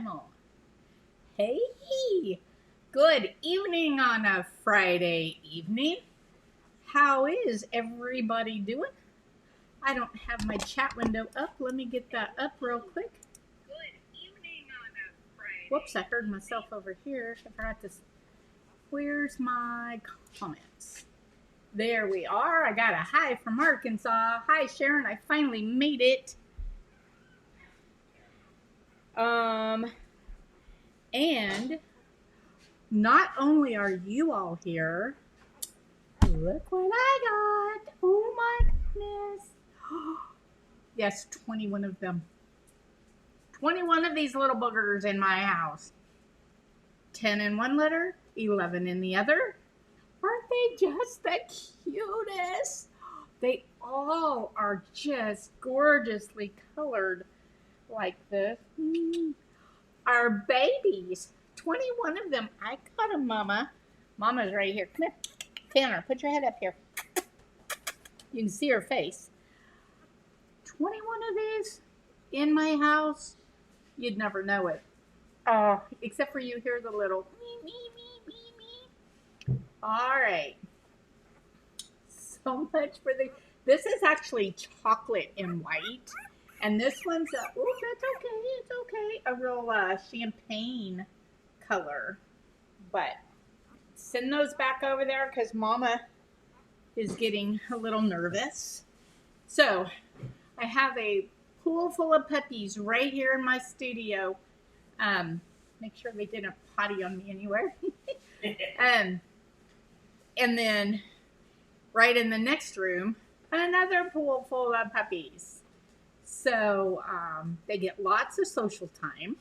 channel. Hey, good evening on a Friday evening. How is everybody doing? I don't have my chat window up. Let me get that up real quick. Good evening on a Friday. Whoops, I heard myself over here. I forgot to. Where's my comments? There we are. I got a hi from Arkansas. Hi, Sharon. I finally made it. And not only are you all here, look what I got. Oh my goodness. Yes, 21 of them. 21 of these little boogers in my house. 10 in one litter, 11 in the other. Aren't they just the cutest? They all are just gorgeously colored like this. Our babies. 21 of them. I got them, Mama. Mama's right here. Come here. Tanner, put your head up here. You can see her face. 21 of these in my house. You'd never know it. Except for you hear the little me, me, me, me, me. All right. So much for the... This is actually chocolate and white. And this one's a... Oh, that's okay. It's okay. A real champagne color. But send those back over there because Mama is getting a little nervous. So I have a pool full of puppies right here in my studio. Make sure they didn't potty on me anywhere. And then right in the next room, another pool full of puppies. So they get lots of social time.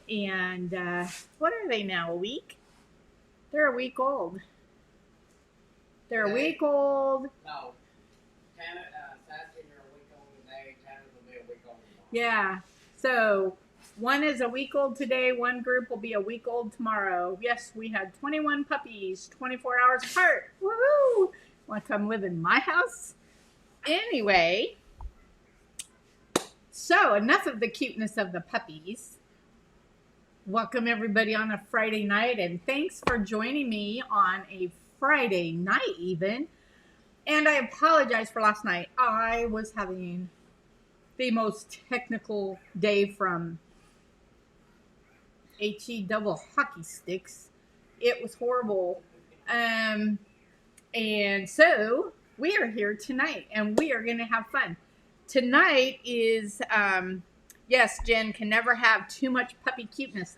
And what are they now, a week? They're a week old. They're a week old. No. Sassy, you're a week old today. Tanner will be a week old tomorrow. Yeah. So one is a week old today. One group will be a week old tomorrow. Yes, we had 21 puppies, 24 hours apart. Woohoo! Want to come live in my house? Anyway, so enough of the cuteness of the puppies. Welcome everybody on a Friday night, and thanks for joining me on a Friday night even. And I apologize for last night. I was having the most technical day from HE double hockey sticks. It was horrible. And so we are here tonight and we are going to have fun. Tonight is, yes, Jen can never have too much puppy cuteness.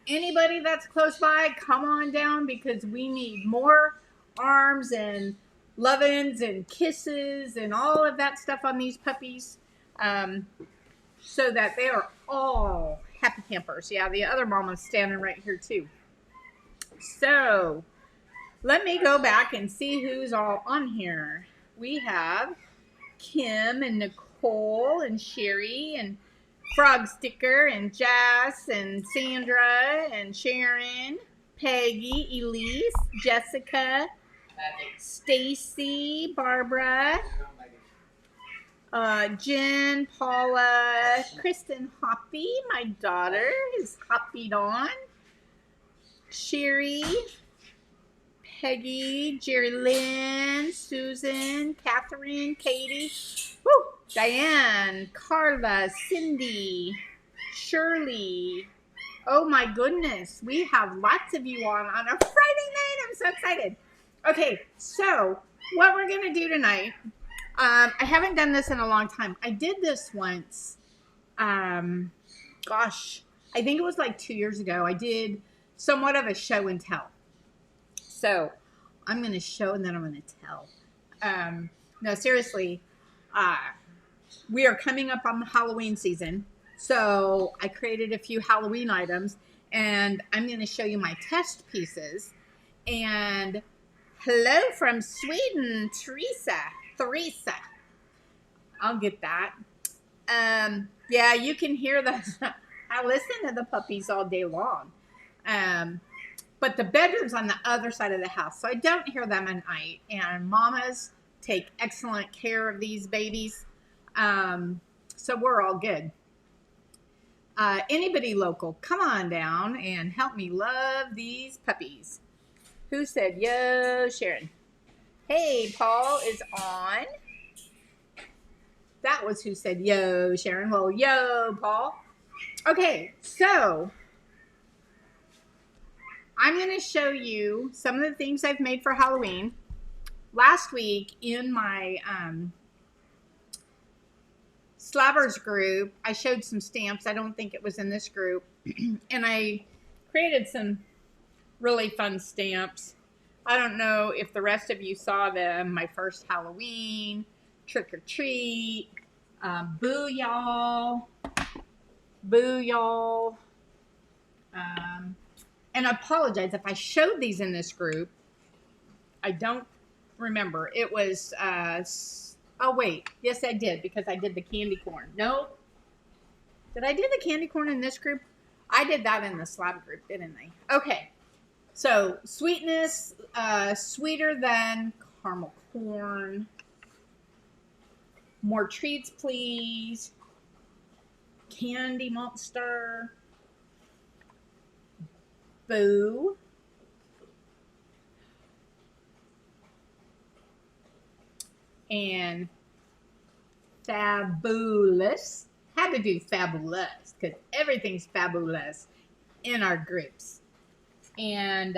Anybody that's close by, come on down because we need more arms and lovins and kisses and all of that stuff on these puppies so that they are all happy campers. Yeah, the other mama's standing right here too. So let me go back and see who's all on here. We have Kim and Nicole and Sherry and Frog Sticker and Jess and Sandra and Sharon, Peggy, Elise, Jessica, Stacy, Barbara, Jen, Paula, Kristen, Hoppe, my daughter is hoppied on, Sherry, Peggy, Jerry Lynn, Susan, Catherine, Katie, woo, Diane, Carla, Cindy, Shirley. Oh my goodness, we have lots of you on a Friday night. I'm so excited. Okay, so what we're going to do tonight, I haven't done this in a long time. I did this once, gosh, I think it was like 2 years ago. I did somewhat of a show and tell. So I'm going to show and then I'm going to tell. No, seriously, we are coming up on the Halloween season. So I created a few Halloween items and I'm going to show you my test pieces. And hello from Sweden, Teresa. I'll get that. Yeah, you can hear those. I listen to the puppies all day long. But the bedroom's on the other side of the house, so I don't hear them at night. And mamas take excellent care of these babies. So we're all good. Anybody local, come on down and help me love these puppies. Who said yo, Sharon? Hey, Paul is on. That was who said yo, Sharon. Well, yo, Paul. Okay, so I'm going to show you some of the things I've made for Halloween. Last week in my Slabbers group, I showed some stamps. I don't think it was in this group. And I created some really fun stamps. I don't know if the rest of you saw them. My first Halloween, trick or treat, boo y'all, boo y'all. And I apologize if I showed these in this group. I don't remember. It was, oh wait, yes I did because I did the candy corn. No, did I do the candy corn in this group? I did that in the slab group, didn't I? Okay. So, sweetness, sweeter than caramel corn. More treats, please. Candy monster. Boo. And fabulous. Had to do fabulous because everything's fabulous in our groups. And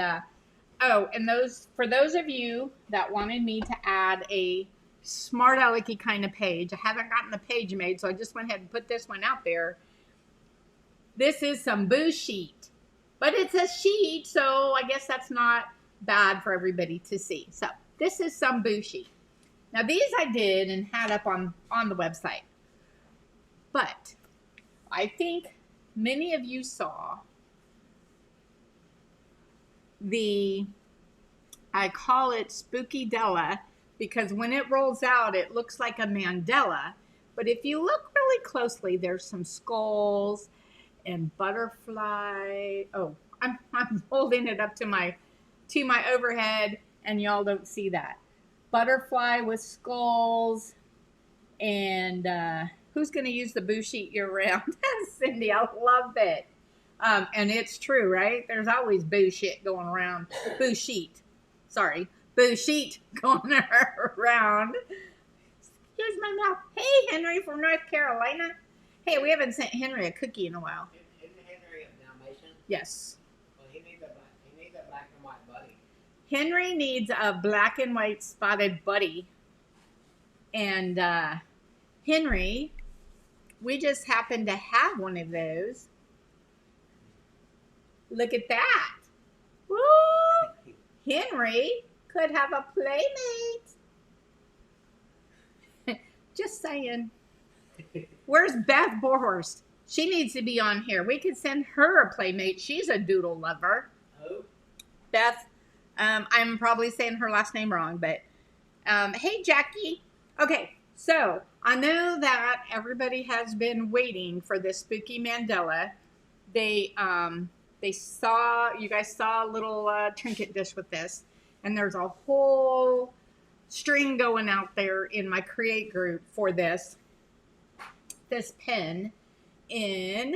and those for those of you that wanted me to add a smart alecky kind of page, I haven't gotten the page made, so I just went ahead and put this one out there. This is some boo sheet, but it's a sheet, so I guess that's not bad for everybody to see. So this is some boo sheet. Now these I did and had up on the website, but I think many of you saw I call it Spooky Della because when it rolls out, it looks like a Mandela. But if you look really closely, there's some skulls and butterfly. Oh, I'm holding it up to my overhead, and y'all don't see that. Butterfly with skulls, and who's going to use the boo sheet year round? Cindy, I love it. And it's true, right? There's always boo shit going around. Boo sheet. Sorry. Boo sheet going around. Here's my mouth. Hey, Henry from North Carolina. Hey, we haven't sent Henry a cookie in a while. Isn't Henry a Dalmatian? Yes. Well, he needs a black and white buddy. Henry needs a black and white spotted buddy. And Henry, we just happen to have one of those. Look at that. Woo! Henry could have a playmate. Just saying. Where's Beth Borhorst? She needs to be on here. We could send her a playmate. She's a doodle lover. Oh. Beth, I'm probably saying her last name wrong, but hey, Jackie. Okay, so I know that everybody has been waiting for this spooky Mandela. You guys saw a little trinket dish with this, and there's a whole string going out there in my create group for this pen in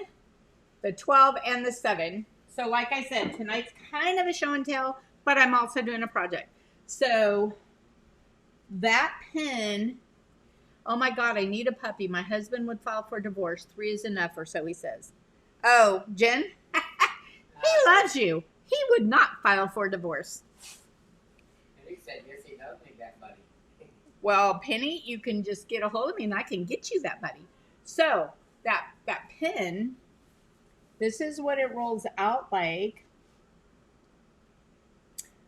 the 12 and the 7. So like I said, tonight's kind of a show and tell, but I'm also doing a project. So that pen, oh my God, I need a puppy. My husband would file for divorce. 3 is enough, or so he says. Oh, Jen? He loves you. He would not file for divorce. And he said, yes, he does need that buddy. Well, Penny, you can just get a hold of me and I can get you that buddy. So that pen, this is what it rolls out like.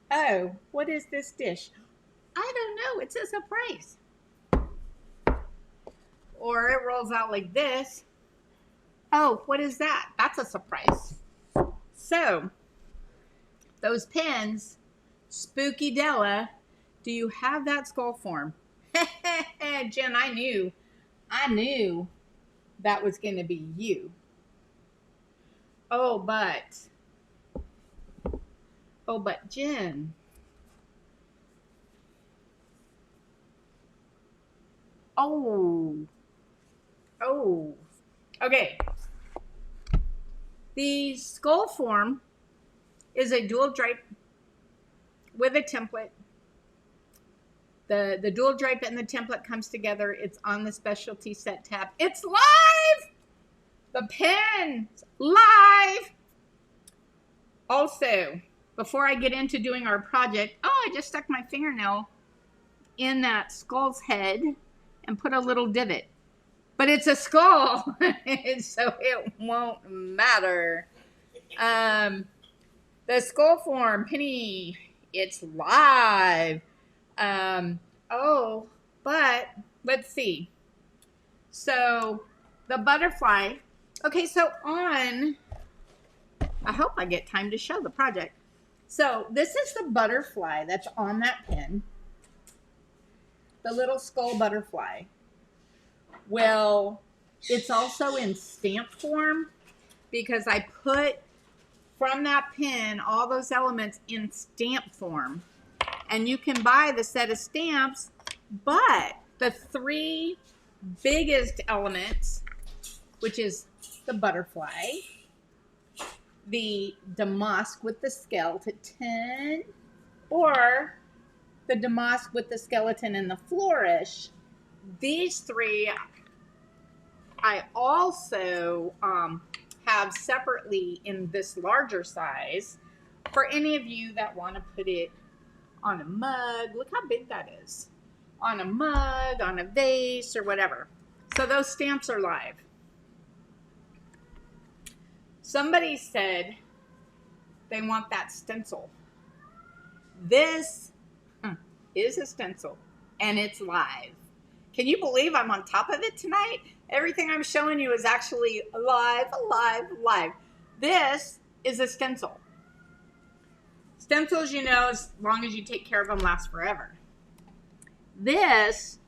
Oh, what is this dish? I don't know. It says a price. Or it rolls out like this. Oh, what is that? That's a surprise. So, those pens, Spooky Della, do you have that skull form? Jen, I knew that was going to be you. Oh, but Jen. Oh. Okay. The skull form is a dual drape with a template. The dual drape and the template comes together. It's on the specialty set tab. It's live! The pen's live! Also, before I get into doing our project, I just stuck my fingernail in that skull's head and put a little divot. But it's a skull, so it won't matter. The skull form, Penny, it's live. But let's see. So the butterfly. Okay, so I hope I get time to show the project. So this is the butterfly that's on that pin. The little skull butterfly. Well, it's also in stamp form because I put from that pin all those elements in stamp form. And you can buy the set of stamps, but the 3 biggest elements, which is the butterfly, the damask with the skeleton, or the damask with the skeleton and the flourish, these 3 I also have separately in this larger size for any of you that want to put it on a mug. Look how big that is. On a mug, on a vase, or whatever. So those stamps are live. Somebody said they want that stencil. This is a stencil, and it's live. Can you believe I'm on top of it tonight? Everything I'm showing you is actually live. This is a stencil. Stencils, you know, as long as you take care of them, last forever. This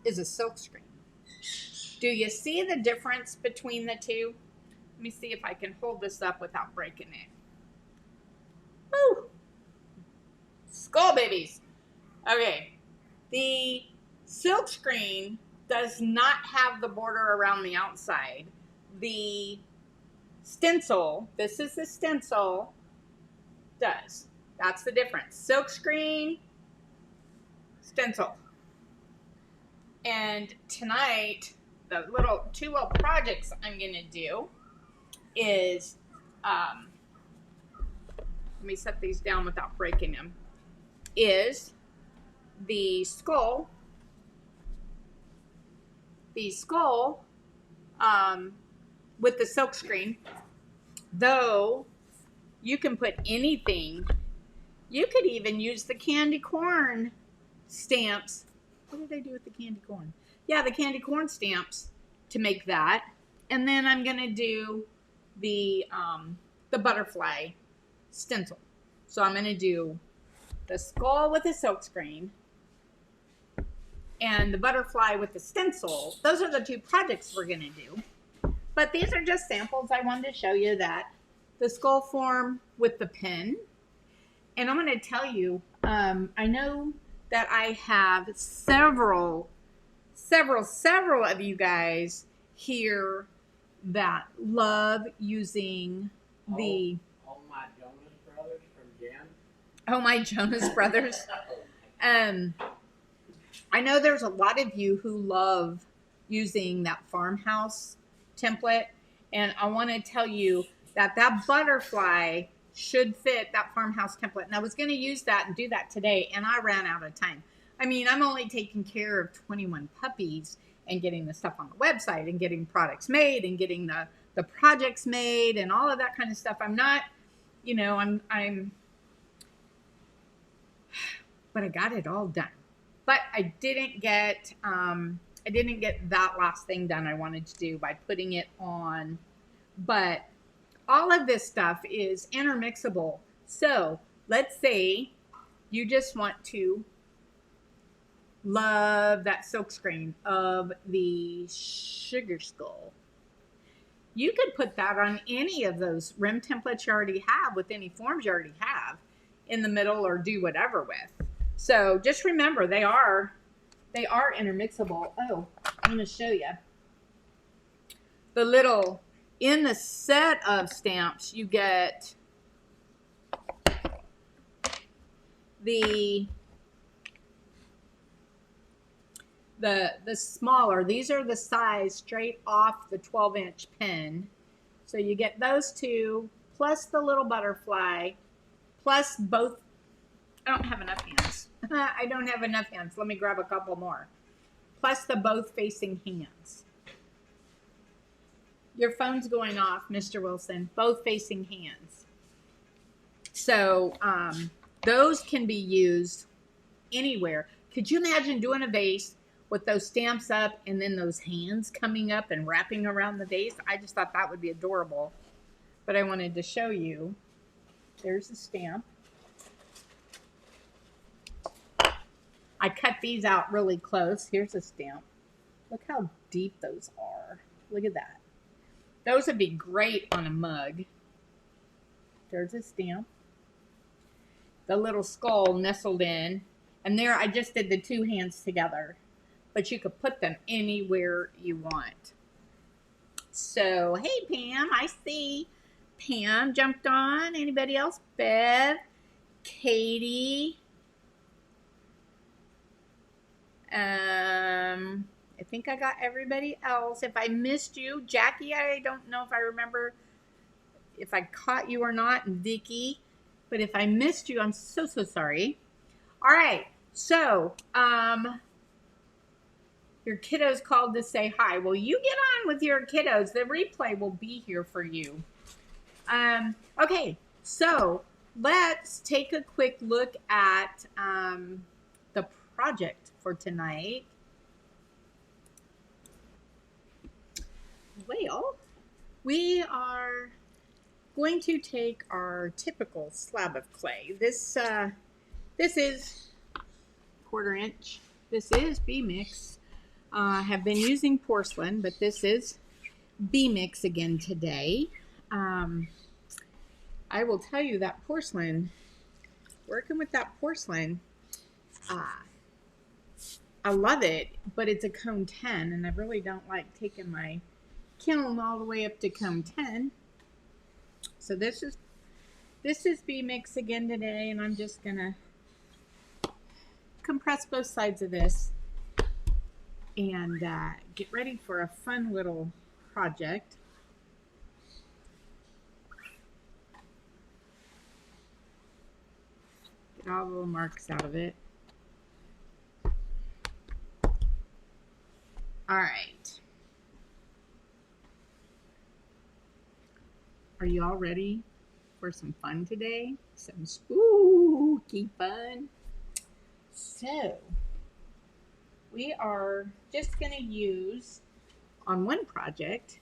is a silk screen. Do you see the difference between the two? Let me see if I can hold this up without breaking it. Woo! Skull babies. Okay. The silk screen does not have the border around the outside. The stencil, this is the stencil, does. That's the difference. Silk screen, stencil. And tonight, the two little projects I'm going to do is, let me set these down without breaking them, is the skull with the silk screen. Though you can put anything, you could even use the candy corn stamps. What did they do with the candy corn? Yeah, the candy corn stamps to make that. And then I'm going to do the butterfly stencil. So I'm going to do the skull with the silk screen and the butterfly with the stencil. Those are the 2 projects we're going to do. But these are just samples. I wanted to show you that. The skull form with the pen. And I'm going to tell you, I know that I have several of you guys here that love using the... Oh, my Jonas Brothers from Jen. Oh, my Jonas Brothers. I know there's a lot of you who love using that farmhouse template, and I want to tell you that butterfly should fit that farmhouse template. And I was going to use that and do that today, and I ran out of time. I mean, I'm only taking care of 21 puppies and getting the stuff on the website and getting products made and getting the projects made and all of that kind of stuff. I'm not, you know, but I got it all done. But I didn't get that last thing done I wanted to do by putting it on. But all of this stuff is intermixable. So let's say you just want to love that silk screen of the sugar skull. You could put that on any of those rim templates you already have with any forms you already have in the middle, or do whatever with. So just remember, they are intermixable. Oh, I'm going to show you. the little, in the set of stamps, you get the smaller. These are the size straight off the 12-inch pin. So you get those two, plus the little butterfly, plus both. I don't have enough hands. I don't have enough hands. Let me grab a couple more. Plus the both facing hands. Your phone's going off, Mr. Wilson. Both facing hands. So those can be used anywhere. Could you imagine doing a vase with those stamps up and then those hands coming up and wrapping around the vase? I just thought that would be adorable. But I wanted to show you. There's the stamp. I cut these out really close. Here's a stamp. Look how deep those are. Look at that. Those would be great on a mug. There's a stamp. The little skull nestled in. And there I just did the two hands together. But you could put them anywhere you want. So, hey Pam, I see Pam jumped on. Anybody else? Bev, Katie. I think I got everybody else. If I missed you, Jackie, I don't know if I remember if I caught you or not, and Vicky. But if I missed you, I'm so sorry. All right. So, your kiddos called to say hi. Well, you get on with your kiddos. The replay will be here for you. Okay, so let's take a quick look at the project for tonight. Well, we are going to take our typical slab of clay. This is 1/4 inch. This is B-Mix. I have been using porcelain, but this is B-Mix again today. I will tell you that porcelain, working with that porcelain, I love it, but it's a cone 10, and I really don't like taking my kiln all the way up to cone 10. So this is B-Mix again today, and I'm just gonna compress both sides of this and get ready for a fun little project. Get all the little marks out of it. All right. Are you all ready for some fun today? Some spooky fun. So, we are just going to use, on one project,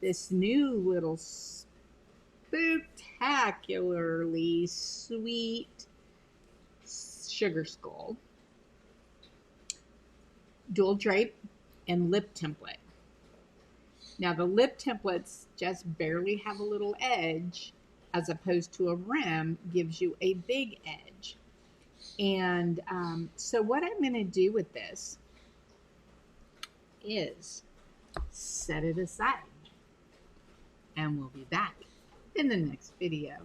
this new little spectacularly sweet sugar skull, dual drape, and lip template. Now the lip templates just barely have a little edge, as opposed to a rim gives you a big edge. And so what I'm going to do with this is set it aside, and we'll be back in the next video.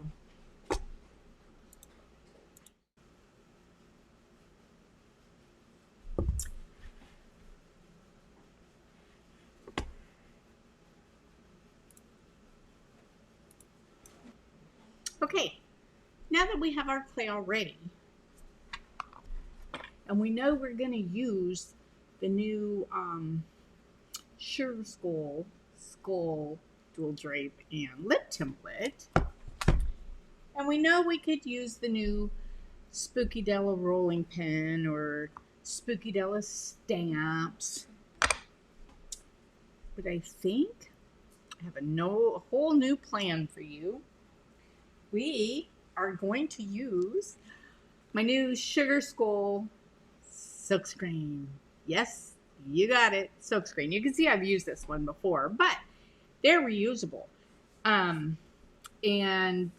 Okay, now that we have our clay all ready, and we know we're going to use the new sugar skull dual drape and lip template, and we know we could use the new Spooky Della rolling pin or Spooky Della stamps, but I think I have a whole new plan for you. We are going to use my new sugar skull silkscreen. Yes, you got it, silkscreen. You can see I've used this one before, but they're reusable. And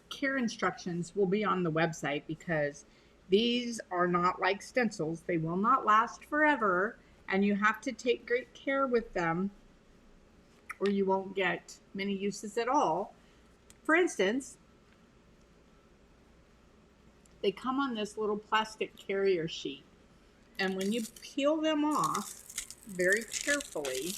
care instructions will be on the website, because these are not like stencils. They will not last forever, and you have to take great care with them, or you won't get many uses at all. For instance, they come on this little plastic carrier sheet. And when you peel them off very carefully,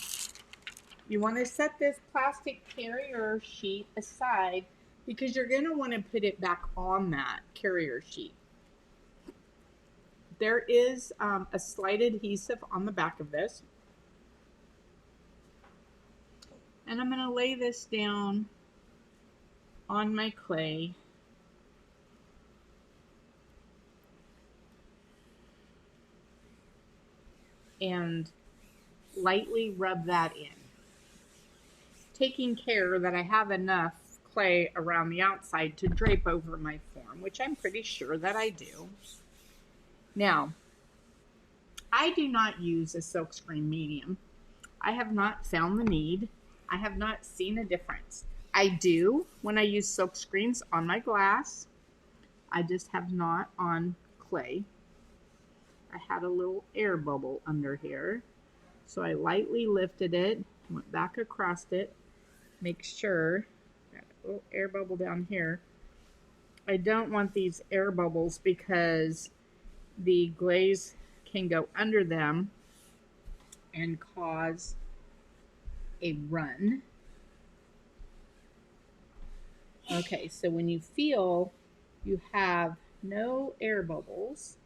you want to set this plastic carrier sheet aside because you're going to want to put it back on that carrier sheet. There is a slight adhesive on the back of this. And I'm going to lay this down on my clay. And lightly rub that in. Taking care that I have enough clay around the outside to drape over my form, which I'm pretty sure that I do. Now, I do not use a silkscreen medium. I have not found the need. I have not seen a difference. I do when I use silk screens on my glass. I just have not on clay. I had a little air bubble under here. So I lightly lifted it, went back across it, make sure, got a little air bubble down here. I don't want these air bubbles because the glaze can go under them and cause a run. Okay, so when you feel you have no air bubbles,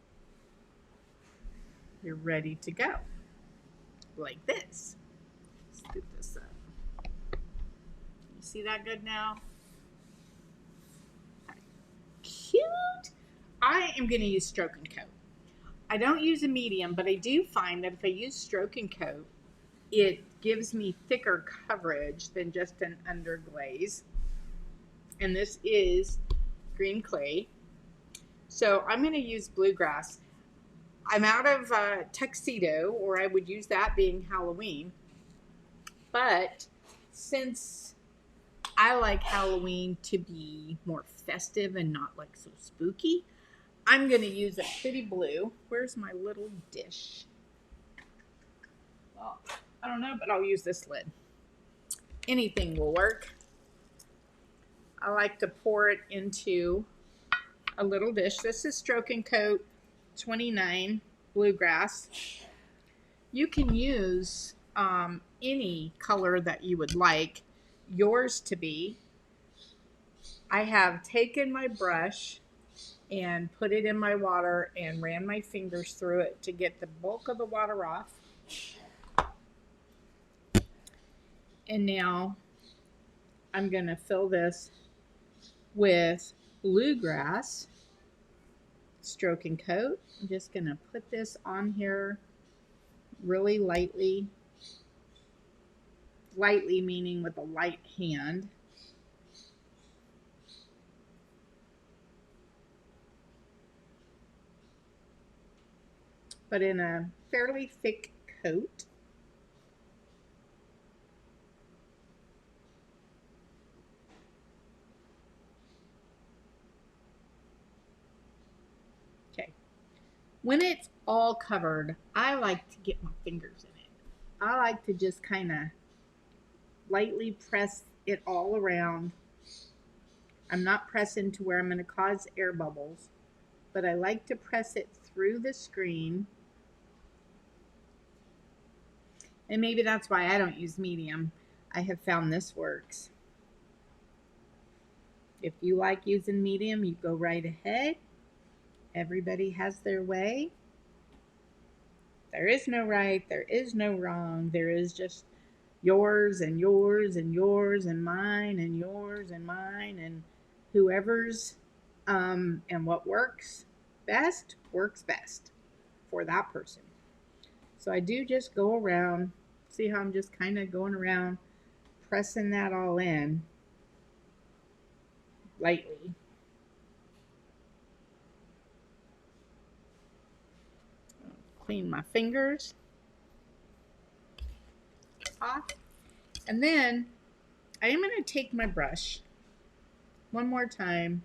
you're ready to go. Like this. Scoop this up. You see that good now? Cute. I am going to use stroke and coat. I don't use a medium, but I do find that if I use stroke and coat, it gives me thicker coverage than just an underglaze. And this is green clay. So I'm going to use bluegrass. I'm out of tuxedo, or I would use that being Halloween. But since I like Halloween to be more festive and not like so spooky, I'm going to use a pretty blue. Where's my little dish? Well, I don't know, but I'll use this lid. Anything will work. I like to pour it into a little dish. This is Stroke and Coat 29 Bluegrass. You can use any color that you would like yours to be. I have taken my brush and put it in my water and ran my fingers through it to get the bulk of the water off. And now I'm going to fill this with bluegrass stroke and coat. I'm just going to put this on here really lightly. Lightly meaning with a light hand. But in a fairly thick coat. Okay. When it's all covered, I like to get my fingers in it. I like to just kind of lightly press it all around. I'm not pressing to where I'm going to cause air bubbles, but I like to press it through the screen. And maybe that's why I don't use medium. I have found this works. If you like using medium, you go right ahead. Everybody has their way. There is no right, there is no wrong. There is just yours and yours and yours and mine and yours and mine and whoever's and what works best for that person. So I do just go around. See how I'm just kind of going around pressing that all in lightly. Clean my fingers off. And then I am going to take my brush one more time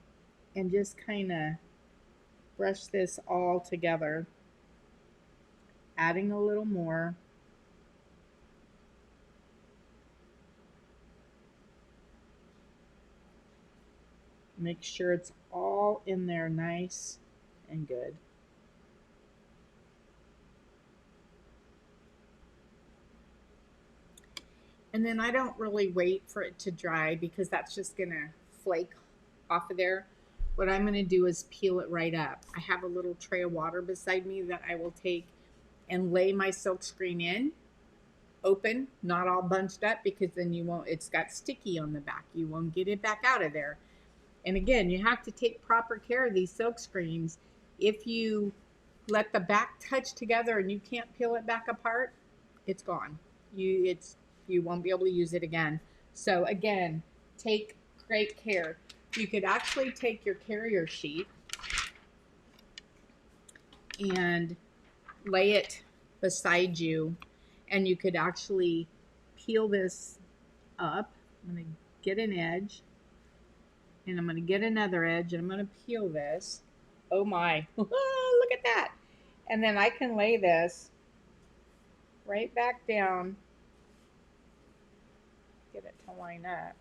and just kind of brush this all together, adding a little more. Make sure it's all in there nice and good. And then I don't really wait for it to dry because that's just going to flake off of there. What I'm going to do is peel it right up. I have a little tray of water beside me that I will take and lay my silk screen in, open, not all bunched up, because then you won't, it's got sticky on the back. You won't get it back out of there. And again, you have to take proper care of these silk screens. If you let the back touch together and you can't peel it back apart, it's gone. You won't be able to use it again. So again, take great care. You could actually take your carrier sheet and lay it beside you, and you could actually peel this up. I'm going to get an edge, and I'm going to get another edge, and I'm going to peel this. Oh my, look at that. And then I can lay this right back down, get it to line up.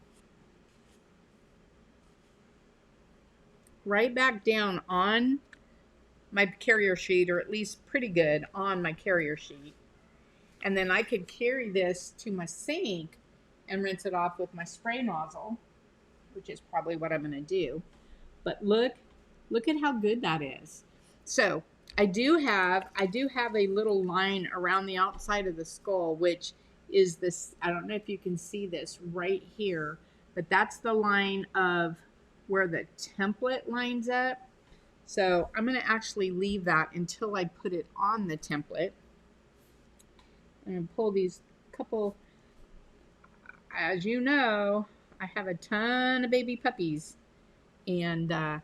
Right back down on my carrier sheet, or at least pretty good on my carrier sheet. And then I could carry this to my sink and rinse it off with my spray nozzle, which is probably what I'm going to do. But look at how good that is. So I do have a little line around the outside of the skull, which is this, I don't know if you can see this right here, but that's the line of where the template lines up. So I'm going to actually leave that until I put it on the template. I'm going to pull these couple, as you know, I have a ton of baby puppies, and 10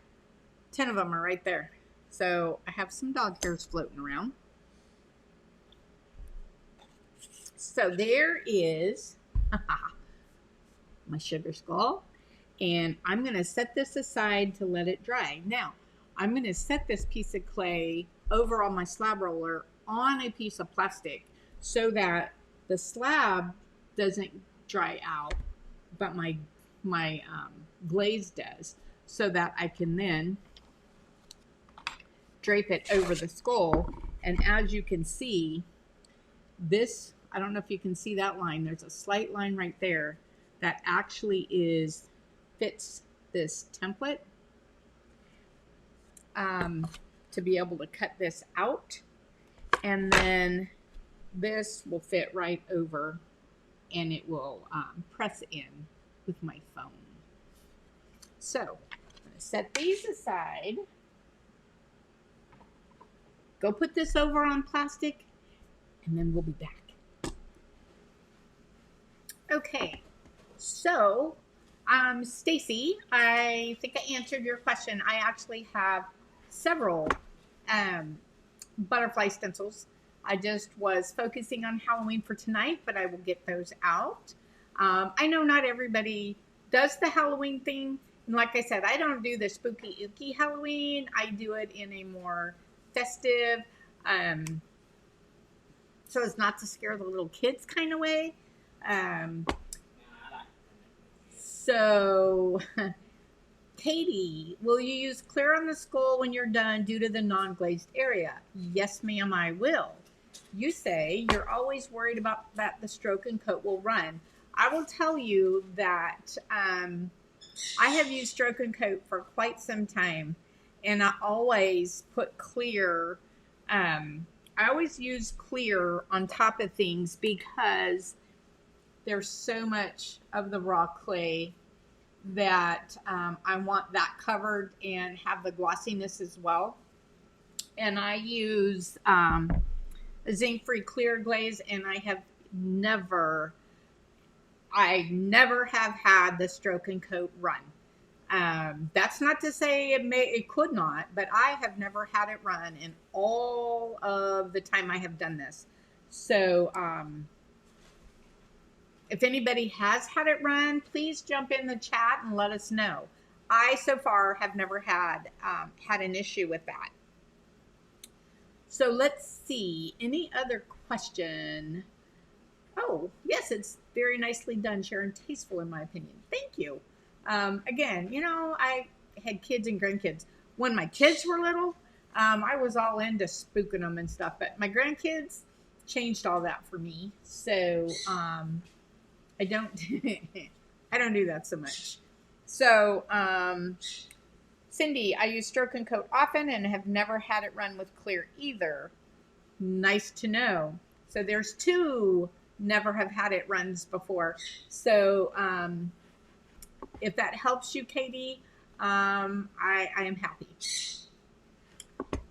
of them are right there. So I have some dog hairs floating around. So there is my sugar skull, and I'm going to set this aside to let it dry. Now, I'm going to set this piece of clay over on my slab roller on a piece of plastic so that the slab doesn't dry out, but my glaze does, so that I can then drape it over the skull. And as you can see, this, I don't know if you can see that line, there's a slight line right there that actually fits this template, to be able to cut this out, and then this will fit right over, and it will press in with my phone. So I'm going to set these aside, go put this over on plastic, and then we'll be back. Okay, so Stacy, I think I answered your question. I actually have several butterfly stencils. I just was focusing on Halloween for tonight, but I will get those out. I know not everybody does the Halloween thing. And like I said, I don't do the spooky ooky Halloween. I do it in a more festive, so as not to scare the little kids kind of way. So, Katie, will you use clear on the skull when you're done due to the non-glazed area? Yes, ma'am, I will. You say you're always worried about that the stroke and coat will run. I will tell you that I have used stroke and coat for quite some time, and I always put clear. I always use clear on top of things because there's so much of the raw clay that I want that covered and have the glossiness as well. And I use a zinc-free clear glaze, and I never have had the stroke and coat run. That's not to say it could not, but I have never had it run in all of the time I have done this. So if anybody has had it run, please jump in the chat and let us know. I so far have never had an issue with that. So let's see, any other question? Oh, yes, it's very nicely done, Sharon. Tasteful, in my opinion. Thank you. Again, you know, had kids and grandkids. When my kids were little, I was all into spooking them and stuff. But my grandkids changed all that for me. So I don't I don't do that so much. So Cindy, I use Stroke and Coat often and have never had it run with clear either. Nice to know. So there's two never have had it runs before. So if that helps you, Katie, I am happy.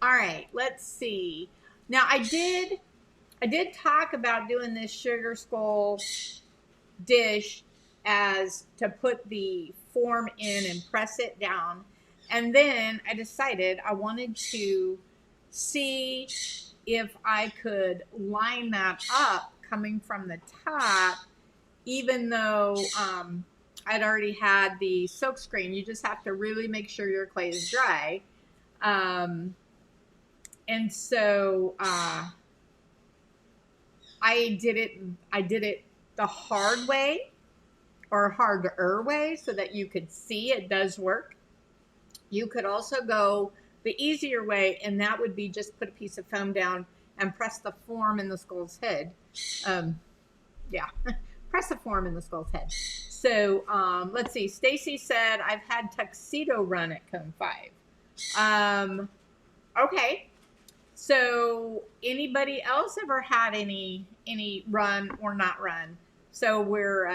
All right, let's see. Now I did talk about doing this sugar skull dish as to put the form in and press it down. And then I decided I wanted to see if I could line that up coming from the top, even though I'd already had the silk screen. You just have to really make sure your clay is dry. And so I did it the hard way or harder way so that you could see it does work. You could also go the easier way, and that would be just put a piece of foam down and press the form in the skull's head. Press the form in the skull's head. So let's see. Stacy said, I've had tuxedo run at Cone 5. Okay. So anybody else ever had any run or not run? So we're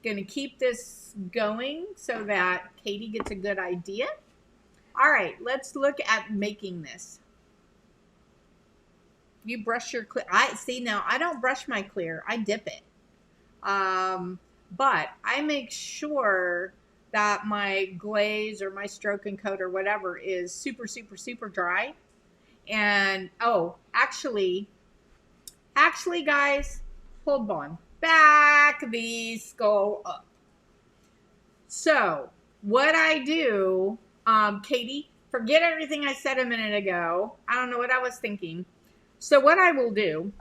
going to keep this going so that Katie gets a good idea. All right, let's look at making this. You brush your clear. I see now. I don't brush my clear. I dip it. But I make sure that my glaze or my stroke and coat or whatever is super, super, super dry. And actually, guys, hold on. Back the skull up. So what I do, Katie, forget everything I said a minute ago. I don't know what I was thinking. So what I will do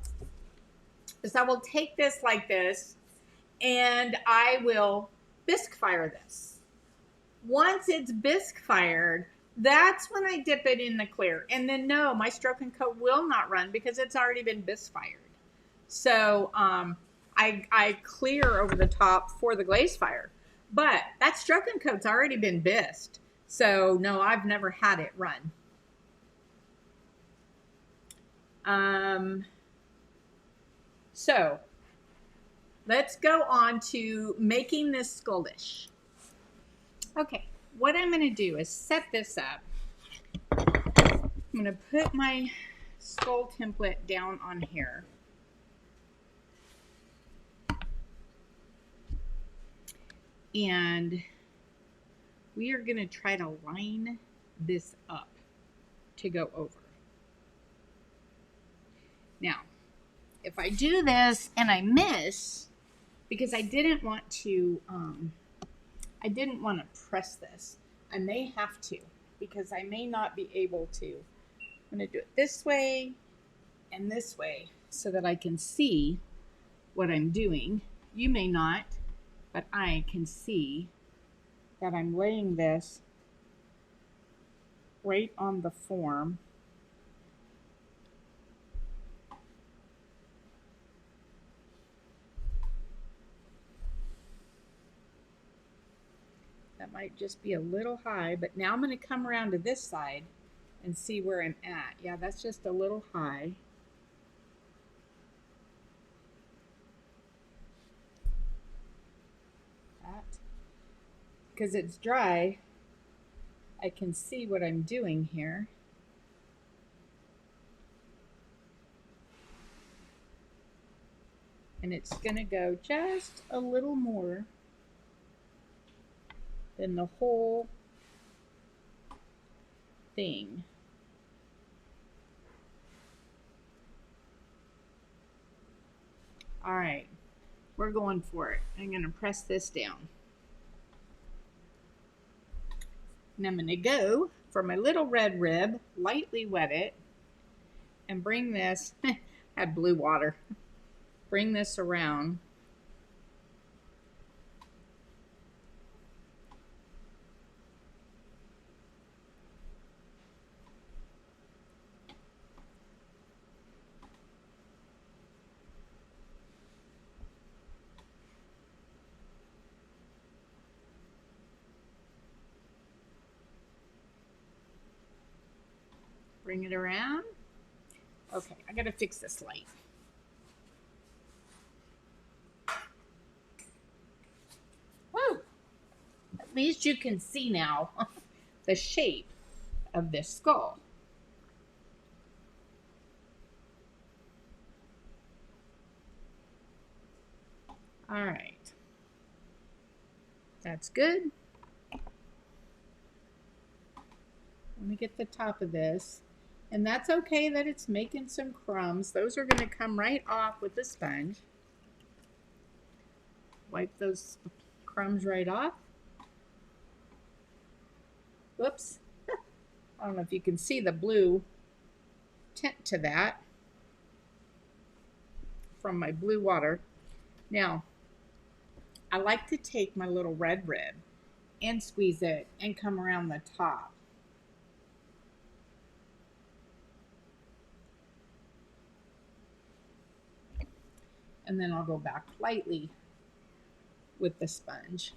is I will take this like this and I will bisque fire this. Once it's bisque fired, that's when I dip it in the clear. And then no, my stroke and coat will not run because it's already been bisque fired. So I clear over the top for the glaze fire. But that stroke and coat's already been bisqued. So no, I've never had it run. So let's go on to making this skull dish. Okay, what I'm going to do is set this up. I'm going to put my skull template down on here. And we are going to try to line this up to go over. Now, if I do this and I miss, because I didn't want to press this. I may have to, because I may not be able to. I'm going to do it this way and this way so that I can see what I'm doing. You may not, but I can see that I'm laying this right on the form. That might just be a little high, but now I'm going to come around to this side and see where I'm at. Yeah, that's just a little high. That, because it's dry, I can see what I'm doing here. And it's going to go just a little more than the whole thing. All right, we're going for it. I'm going to press this down. And I'm going to go for my little red rib, lightly wet it, and bring this, add blue water, bring this around. Bring it around. Okay, I gotta fix this light. Woo! At least you can see now the shape of this skull. All right. That's good. Let me get the top of this. And that's okay that it's making some crumbs. Those are going to come right off with the sponge. Wipe those crumbs right off. Whoops. I don't know if you can see the blue tint to that from my blue water. Now, I like to take my little red rib and squeeze it and come around the top. And then I'll go back lightly with the sponge.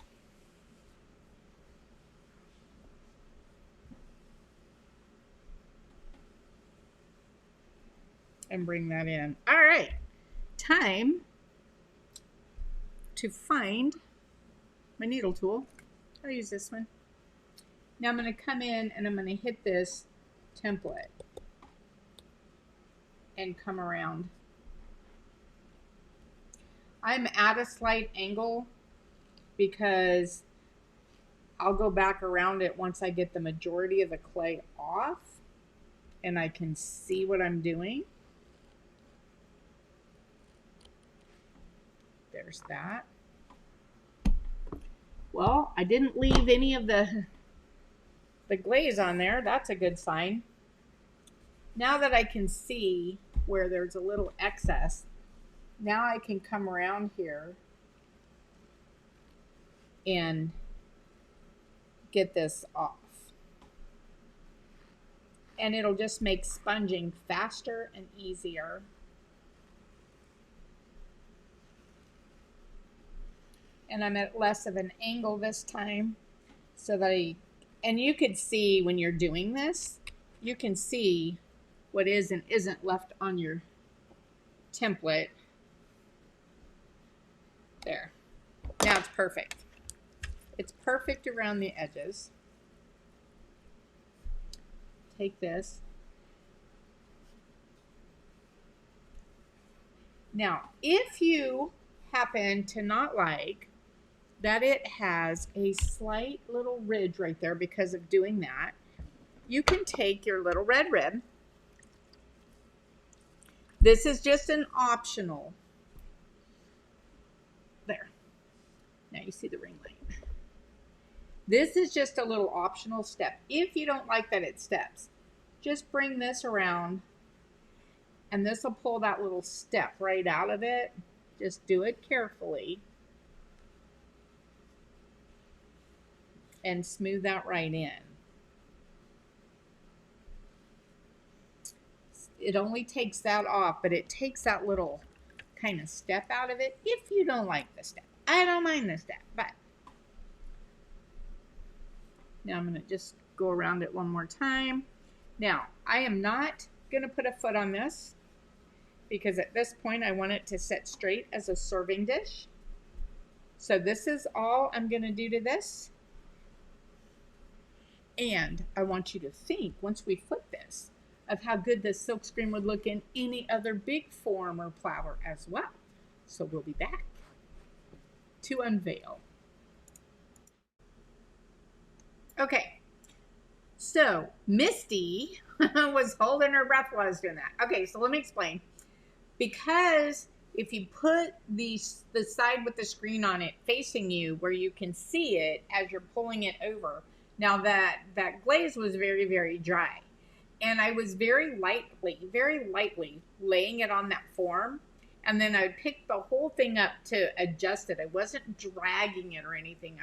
And bring that in. All right, time to find my needle tool. I'll use this one. Now I'm going to come in and I'm going to hit this template and come around. I'm at a slight angle because I'll go back around it once I get the majority of the clay off and I can see what I'm doing. There's that. Well, I didn't leave any of the glaze on there. That's a good sign. Now that I can see where there's a little excess, now I can come around here and get this off. And it'll just make sponging faster and easier. And I'm at less of an angle this time so that and you could see when you're doing this, you can see what is and isn't left on your template. There. Now it's perfect. It's perfect around the edges. Take this. Now, if you happen to not like that it has a slight little ridge right there because of doing that, you can take your little red rib. This is just an optional. There. Now you see the ring light. This is just a little optional step. If you don't like that it steps, just bring this around and this will pull that little step right out of it. Just do it carefully. And smooth that right in. It only takes that off, but it takes that little kind of step out of it if you don't like the step. I don't mind the step, but now I'm going to just go around it one more time. Now, I am not going to put a foot on this because at this point I want it to sit straight as a serving dish. So this is all I'm going to do to this. And I want you to think, once we flip this, of how good this silkscreen would look in any other big form or flower as well. So we'll be back to unveil. Okay, so Misty was holding her breath while I was doing that. Okay, so let me explain. Because if you put the side with the screen on it facing you where you can see it as you're pulling it over, now that glaze was very, very dry. And I was very lightly laying it on that form. And then I picked the whole thing up to adjust it. I wasn't dragging it or anything.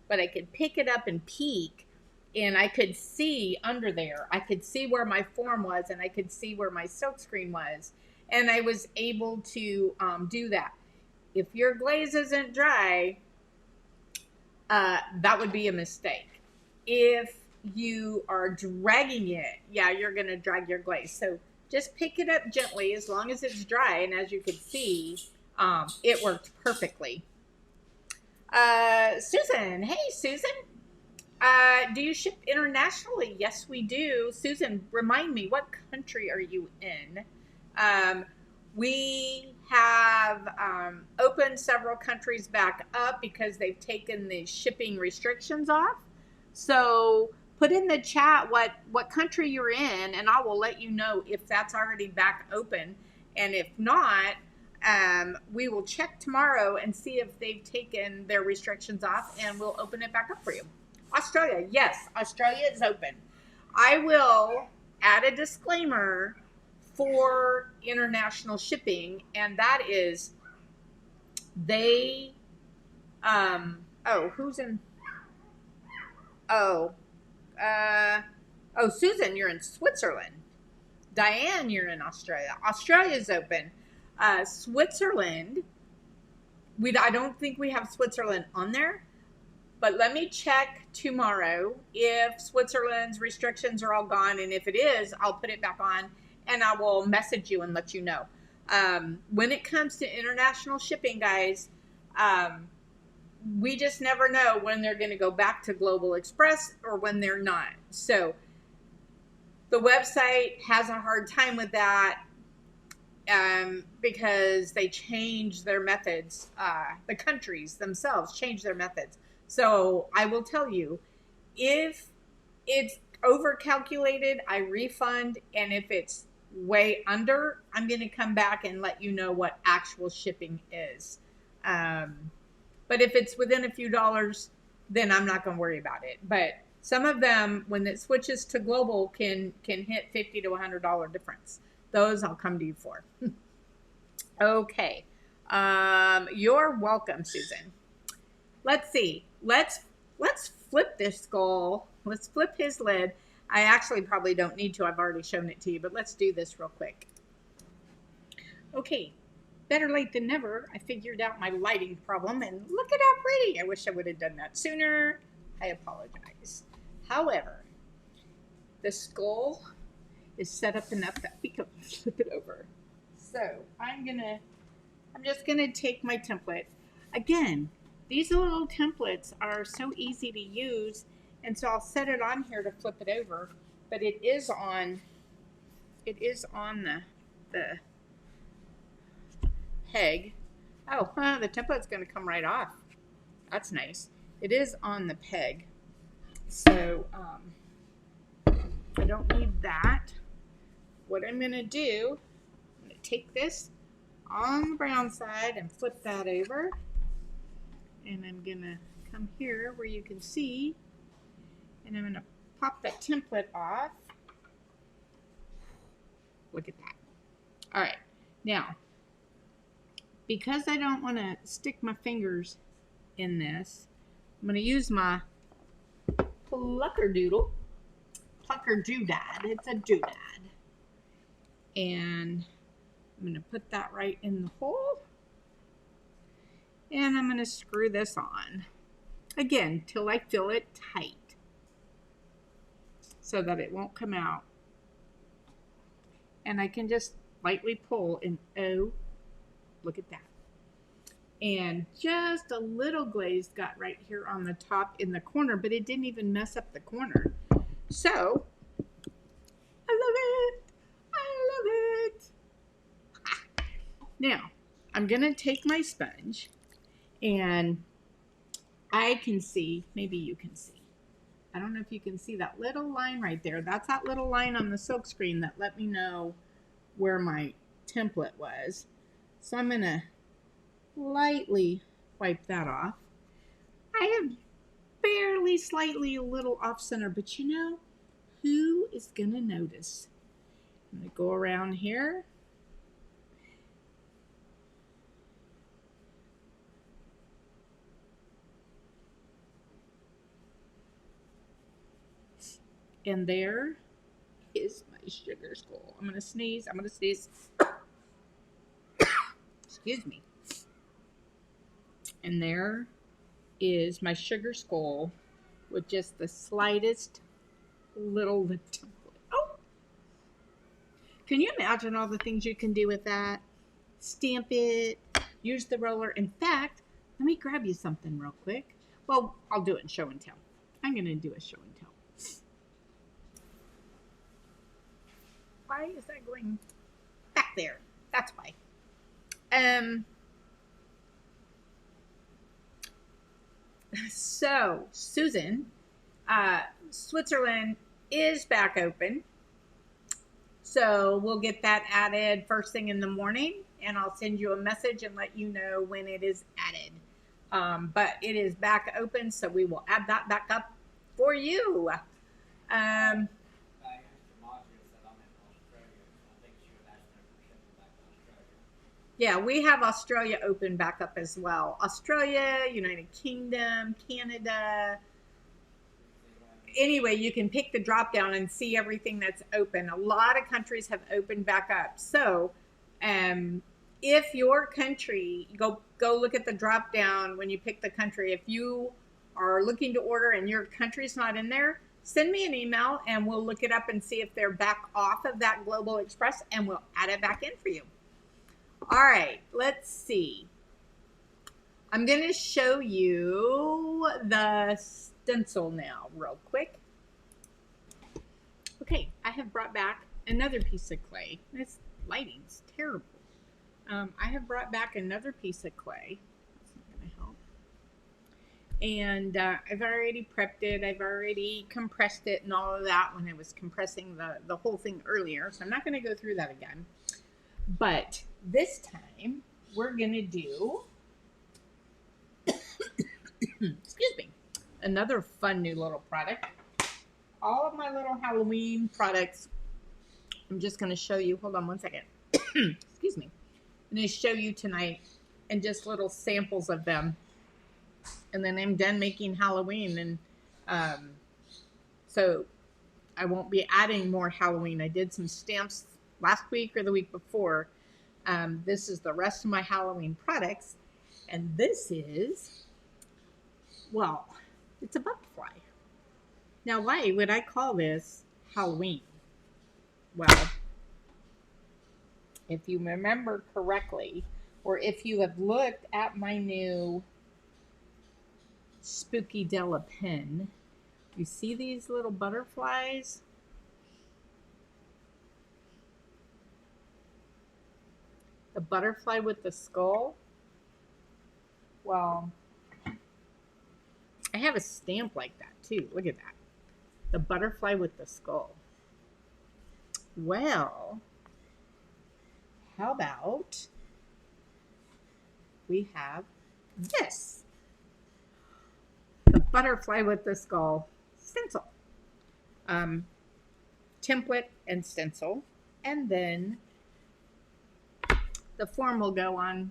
But I could pick it up and peek. And I could see under there. I could see where my form was. And I could see where my silkscreen was. And I was able to do that. If your glaze isn't dry, that would be a mistake. If you are dragging it, yeah, you're going to drag your glaze. So just pick it up gently as long as it's dry. And as you can see, it worked perfectly. Susan, hey, Susan. Do you ship internationally? Yes, we do. Susan, remind me, what country are you in? Um, we have opened several countries back up because they've taken the shipping restrictions off. So put in the chat what country you're in, and I will let you know if that's already back open. And if not, we will check tomorrow and see if they've taken their restrictions off, and we'll open it back up for you. Australia, yes, Australia is open. I will add a disclaimer for international shipping, and that is they, who's in, oh, Susan, you're in Switzerland. Diane, you're in Australia. Australia's open. Switzerland, I don't think we have Switzerland on there. But let me check tomorrow if Switzerland's restrictions are all gone. And if it is, I'll put it back on and I will message you and let you know. When it comes to international shipping, guys, we just never know when they're going to go back to Global Express or when they're not. So the website has a hard time with that because they change their methods. The countries themselves change their methods. So I will tell you, if it's overcalculated, I refund. And if it's way under, I'm going to come back and let you know what actual shipping is. But if it's within a few dollars, then I'm not going to worry about it. But some of them, when it switches to global, can hit $50 to $100 difference. Those I'll come to you for. Okay. You're welcome, Susan. Let's see. Let's flip this skull. Let's flip his lid. I actually probably don't need to. I've already shown it to you, but let's do this real quick. Okay. Better late than never. I figured out my lighting problem, and look at how pretty. I wish I would have done that sooner. I apologize. However, the skull is set up enough that we can flip it over. So I'm just gonna take my template. Again, these little templates are so easy to use, and so I'll set it on here to flip it over, but it is on the peg. Oh, the template's gonna come right off. That's nice. It is on the peg. So I don't need that. What I'm gonna do, I'm gonna take this on the brown side and flip that over. And I'm gonna come here where you can see, and I'm gonna pop that template off. Look at that. All right, now, because I don't wanna stick my fingers in this, I'm gonna use my plucker doodad. It's a doodad. And I'm gonna put that right in the hole. And I'm going to screw this on, again, till I feel it tight so that it won't come out. And I can just lightly pull, and oh, look at that. And just a little glaze got right here on the top in the corner, but it didn't even mess up the corner. So, I love it. I love it. Now, I'm going to take my sponge. And I can see, maybe you can see. I don't know if you can see that little line right there. That's that little line on the silk screen that let me know where my template was. So I'm going to lightly wipe that off. I have barely slightly a little off center, but you know, who is going to notice? I'm going to go around here. And there is my sugar skull. I'm going to sneeze. Excuse me. And there is my sugar skull with just the slightest little lip template. Oh, can you imagine all the things you can do with that? Stamp it, use the roller. In fact, let me grab you something real quick. Well, I'll do it in show and tell. I'm going to do a show and tell. Why is that going back there? That's why. So, Susan, Switzerland is back open. So we'll get that added first thing in the morning, and I'll send you a message and let you know when it is added. But it is back open, so we will add that back up for you. Um, yeah, we have Australia open back up as well. Australia, United Kingdom, Canada. Anyway, you can pick the drop down and see everything that's open. A lot of countries have opened back up. So, if your country, go look at the drop down when you pick the country. If you are looking to order and your country's not in there, send me an email and we'll look it up and see if they're back off of that Global Express, and we'll add it back in for you. All right, let's see. I'm going to show you the stencil now real quick. Okay, I have brought back another piece of clay. This lighting's terrible. I have brought back another piece of clay. That's not going to help. And I've already prepped it. I've already compressed it and all of that when I was compressing the whole thing earlier. So I'm not going to go through that again. But this time we're going to do, excuse me, another fun new little product. All of my little Halloween products, I'm just going to show you. Hold on one second. Excuse me. I'm going to show you tonight and just little samples of them. And then I'm done making Halloween. And so I won't be adding more Halloween. I did some stamps last week or the week before. This is the rest of my Halloween products. And this is, well, it's a butterfly. Now, why would I call this Halloween? Well, if you remember correctly, or if you have looked at my new Spooky Della pen, you see these little butterflies? The butterfly with the skull? Well, I have a stamp like that too. Look at that. The butterfly with the skull. Well, how about we have this? The butterfly with the skull stencil. Template and stencil. And then the form will go on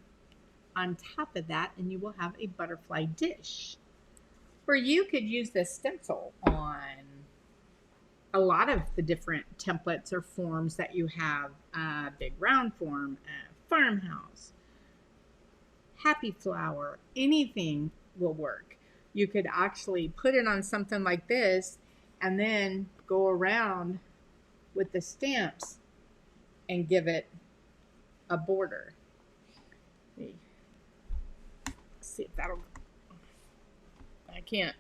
top of that, and you will have a butterfly dish. Or you could use this stencil on a lot of the different templates or forms that you have. Big round form, farmhouse, happy flower, anything will work. You could actually put it on something like this and then go around with the stamps and give it a border. Let's see if that'll, I can't.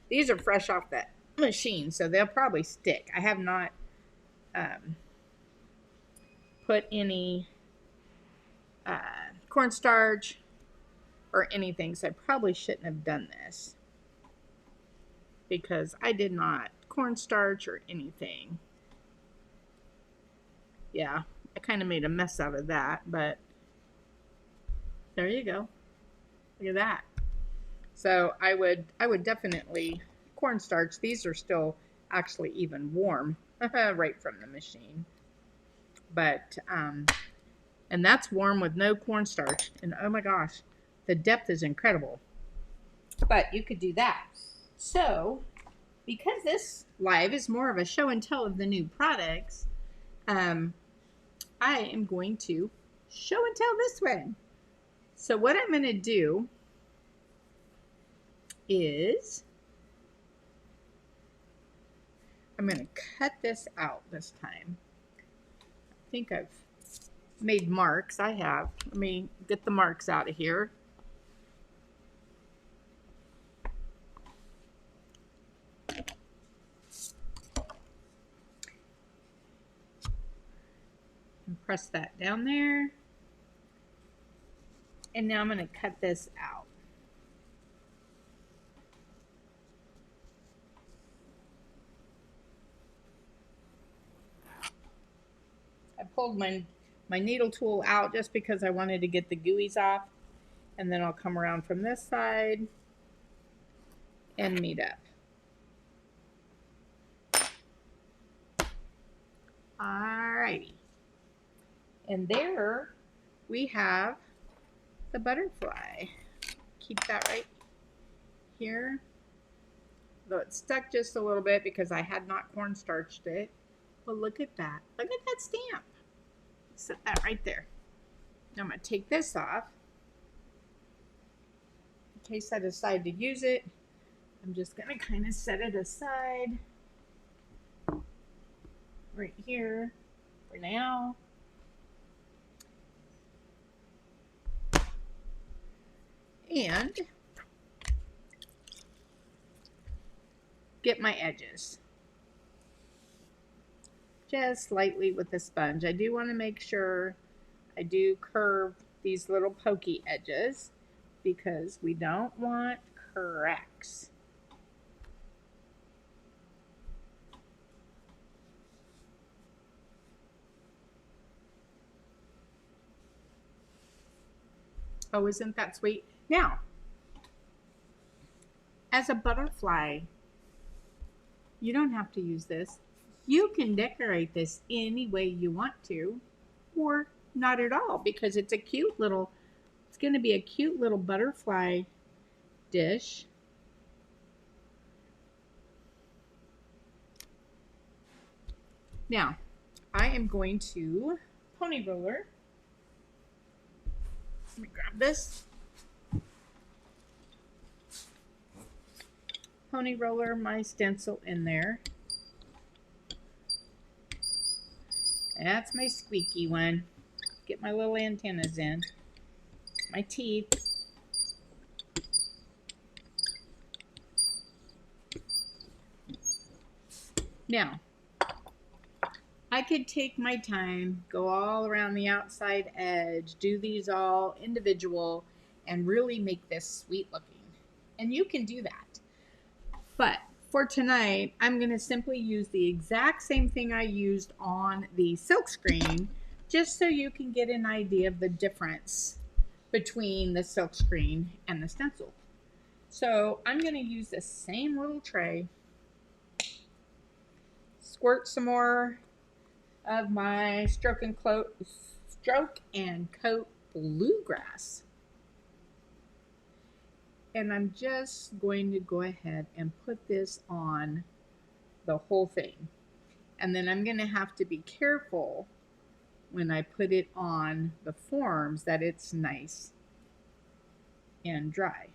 These are fresh off that machine, so they'll probably stick. I have not put any cornstarch or anything, so I probably shouldn't have done this because I did not cornstarch or anything. Yeah, I kind of made a mess out of that, but there you go. Look at that. So I would definitely cornstarch. These are still actually even warm right from the machine. But and that's warm with no cornstarch. And oh my gosh, the depth is incredible. But you could do that. So because this live is more of a show and tell of the new products, I am going to show and tell this one. So what I'm going to do is I'm going to cut this out this time. I think I've made marks. I have. Let me get the marks out of here. And press that down there. And now I'm going to cut this out. I pulled my needle tool out just because I wanted to get the gooeys off. And then I'll come around from this side and meet up. Alrighty. And there we have the butterfly. Keep that right here. Though it's stuck just a little bit because I had not cornstarched it. But look at that. Look at that stamp. Set that right there. Now I'm going to take this off. In case I decide to use it, I'm just going to kind of set it aside right here for now. And get my edges. Just lightly with the sponge. I do want to make sure I do curve these little pokey edges because we don't want cracks. Oh, isn't that sweet? Now, as a butterfly, you don't have to use this. You can decorate this any way you want to, or not at all, because it's a cute little, it's going to be a cute little butterfly dish. Now, I am going to pony roller. Let me grab this. Pony roller my stencil in there. That's my squeaky one. Get my little antennas in. My teeth. Now, I could take my time, go all around the outside edge, do these all individual, and really make this sweet looking. And you can do that. But for tonight, I'm going to simply use the exact same thing I used on the silk screen, just so you can get an idea of the difference between the silk screen and the stencil. So I'm going to use the same little tray, squirt some more of my stroke and coat bluegrass. And I'm just going to go ahead and put this on the whole thing. And then I'm going to have to be careful when I put it on the forms that it's nice and dry.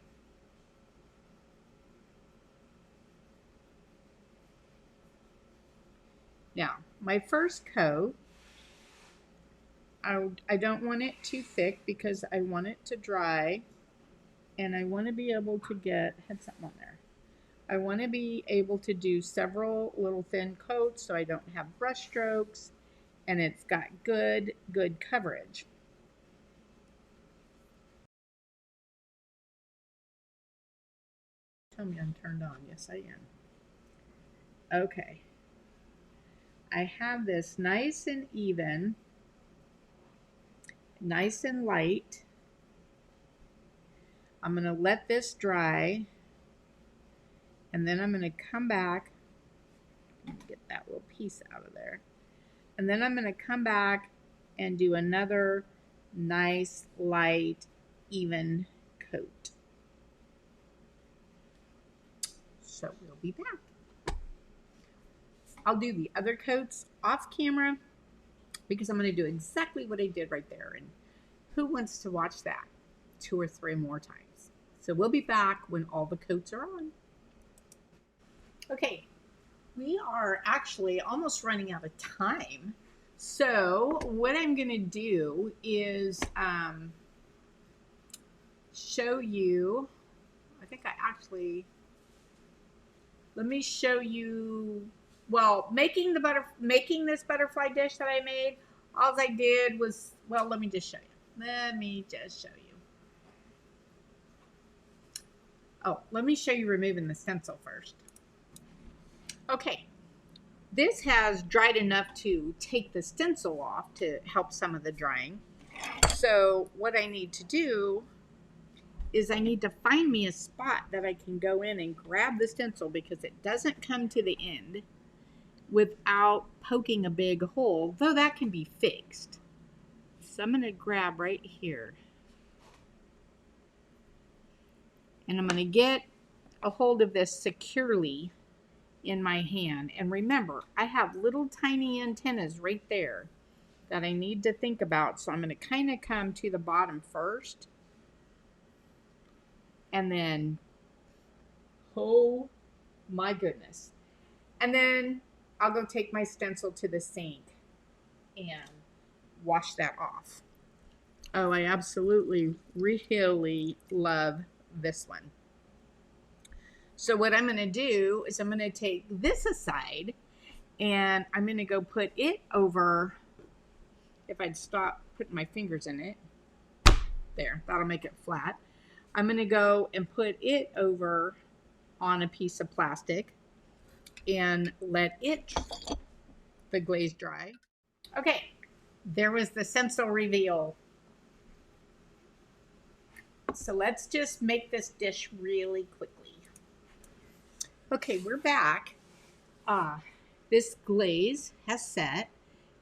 Now, my first coat, I don't want it too thick because I want it to dry. And I want to be able to had something on there. I want to be able to do several little thin coats so I don't have brush strokes, and it's got good coverage. Tell me I'm turned on. Yes, I am. Okay. I have this nice and even, nice and light. I'm going to let this dry, and then I'm going to come back. Get that little piece out of there. And then I'm going to come back and do another nice, light, even coat. So we'll be back. I'll do the other coats off camera because I'm going to do exactly what I did right there. And who wants to watch that 2 or 3 more times? So we'll be back when all the coats are on. Okay, we are actually almost running out of time. So what I'm going to do is show you, I think I actually, let me show you, well, making this butterfly dish that I made, all I did was, well, let me just show you. Oh, let me show you removing the stencil first. Okay, this has dried enough to take the stencil off to help some of the drying. So what I need to do is I need to find me a spot that I can go in and grab the stencil, because it doesn't come to the end without poking a big hole, though that can be fixed. So I'm going to grab right here. And I'm going to get a hold of this securely in my hand. And remember, I have little tiny antennas right there that I need to think about. So I'm going to kind of come to the bottom first. And then, oh my goodness. And then I'll go take my stencil to the sink and wash that off. Oh, I absolutely, really love this one. So what I'm going to do is I'm going to take this aside and I'm going to go put it over, if I'd stop putting my fingers in it, there, that'll make it flat. I'm going to go and put it over on a piece of plastic and let it, the glaze dry. Okay, there was the stencil reveal. So let's just make this dish really quickly. Okay, we're back. This glaze has set.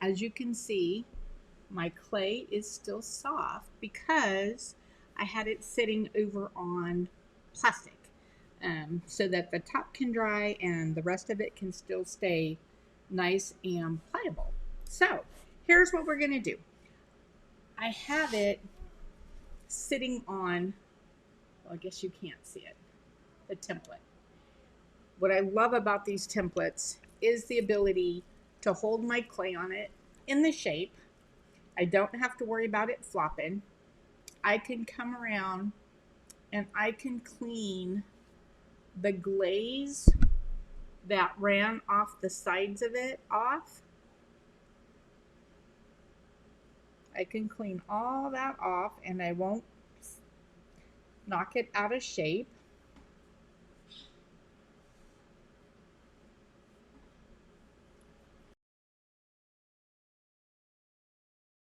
As you can see, my clay is still soft because I had it sitting over on plastic, so that the top can dry and the rest of it can still stay nice and pliable. So here's what we're going to do. I have it sitting on, well, I guess you can't see it, the template. What I love about these templates is the ability to hold my clay on it in the shape. I don't have to worry about it flopping. I can come around and I can clean the glaze that ran off the sides of it off. I can clean all that off and I won't knock it out of shape.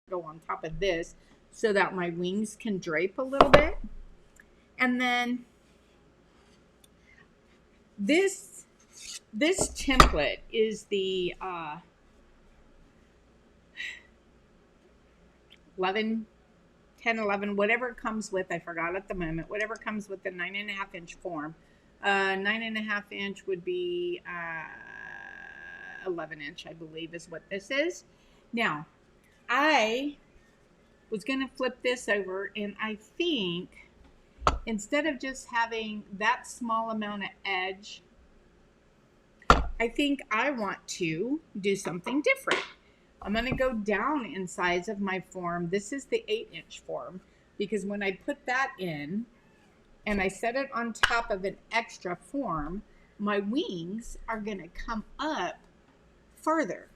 Go on top of this so that my wings can drape a little bit. And then this template is the 11, 10, 11, whatever it comes with. I forgot at the moment. Whatever comes with the 9.5 inch form. 9.5 inch would be 11 inch, I believe, is what this is. Now, I was going to flip this over, and I think instead of just having that small amount of edge, I think I want to do something different. I'm going to go down in size of my form. This is the 8-inch form, because when I put that in and I set it on top of an extra form, my wings are going to come up further.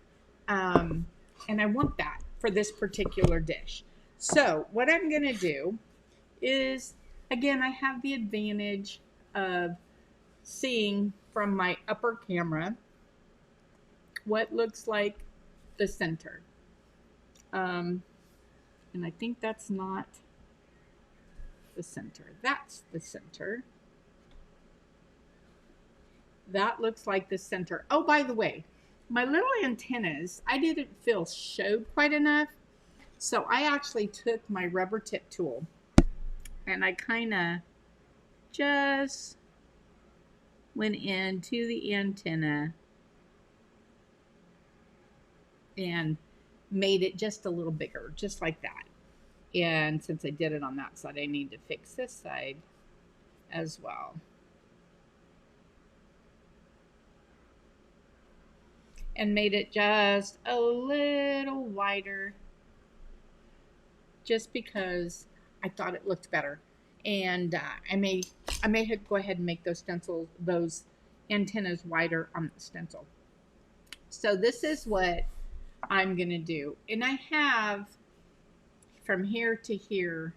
And I want that for this particular dish. So what I'm going to do is, again, I have the advantage of seeing from my upper camera what looks like the center. And I think that's not the center. That's the center. That looks like the center. Oh, by the way, my little antennas, I didn't feel showed quite enough. So I actually took my rubber tip tool and I kind of just went into the antenna and made it just a little bigger, just like that. And since I did it on that side, I need to fix this side as well. and made it just a little wider just because I thought it looked better. And I may go ahead and make those those antennas wider on the stencil. So this is what I'm going to do. And I have from here to here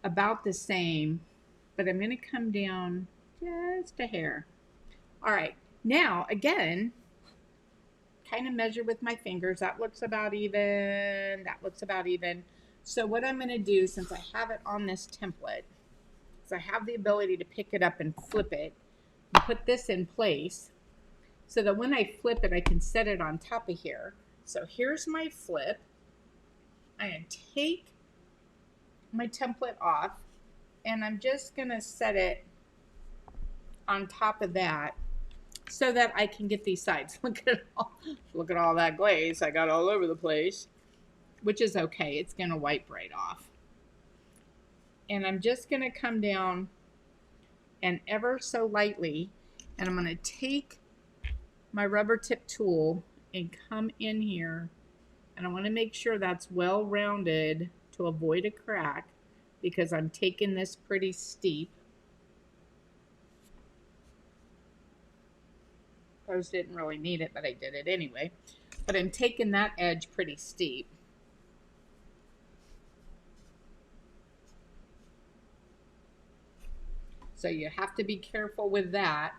about the same, but I'm going to come down just a hair. All right. Now, again, kind of measure with my fingers. That looks about even. That looks about even. So what I'm going to do, since I have it on this template, is I have the ability to pick it up and flip it and put this in place so that when I flip it, I can set it on top of here. So here's my flip. I'm going to take my template off and I'm just going to set it on top of that so that I can get these sides. Look at all that glaze I got all over the place, which is okay. It's going to wipe right off. And I'm just going to come down and ever so lightly, and I'm going to take my rubber tip tool and come in here, and I want to make sure that's well rounded to avoid a crack because I'm taking this pretty steep. Those didn't really need it, but I did it anyway. But I'm taking that edge pretty steep. So you have to be careful with that.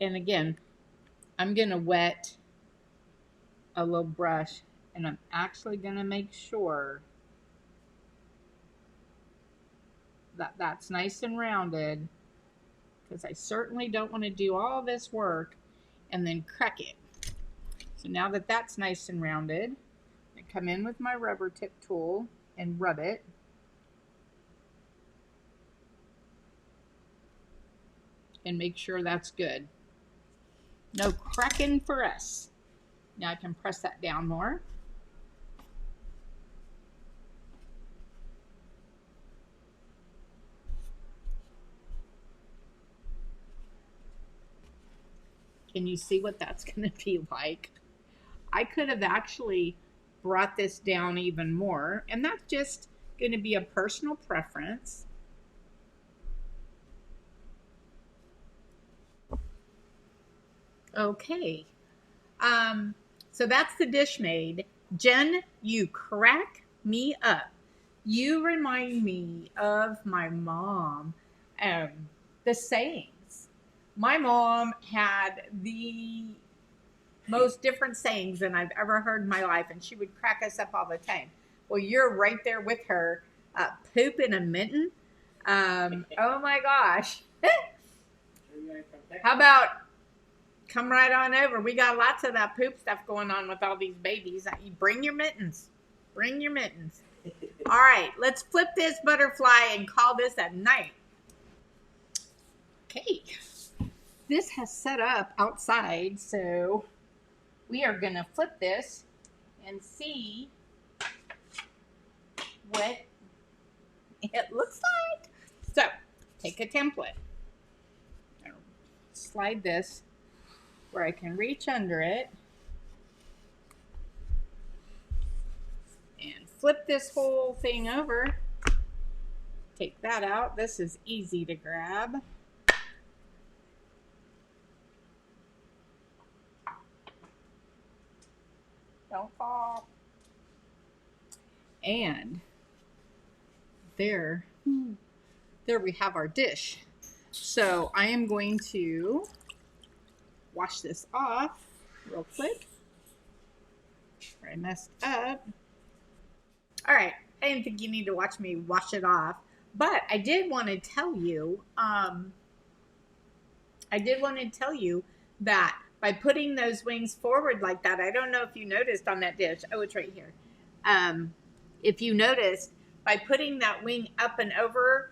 And again, I'm going to wet a little brush, and I'm actually going to make sure that that's nice and rounded, because I certainly don't want to do all this work and then crack it. So now that that's nice and rounded, I come in with my rubber tip tool and rub it. And make sure that's good. No cracking for us. Now I can press that down more. Can you see what that's going to be like? I could have actually brought this down even more, and that's just going to be a personal preference. Okay. So that's the dish made. Jen, you crack me up. You remind me of my mom. The sayings. My mom had the most different sayings than I've ever heard in my life, and she would crack us up all the time. Well, you're right there with her. Poop in a mitten. Oh my gosh. How about come right on over? We got lots of that poop stuff going on with all these babies. Bring your mittens. Bring your mittens. All right, let's flip this butterfly and call this a night. Okay. This has set up outside, so we are going to flip this and see what it looks like. So, take a template. Slide this where I can reach under it and flip this whole thing over. Take that out. This is easy to grab. Don't fall. And there we have our dish. So I am going to wash this off real quick. I messed up. All right, I didn't think you need to watch me wash it off, but I did want to tell you, that by putting those wings forward like that, I don't know if you noticed on that dish. Oh, it's right here. If you noticed, by putting that wing up and over,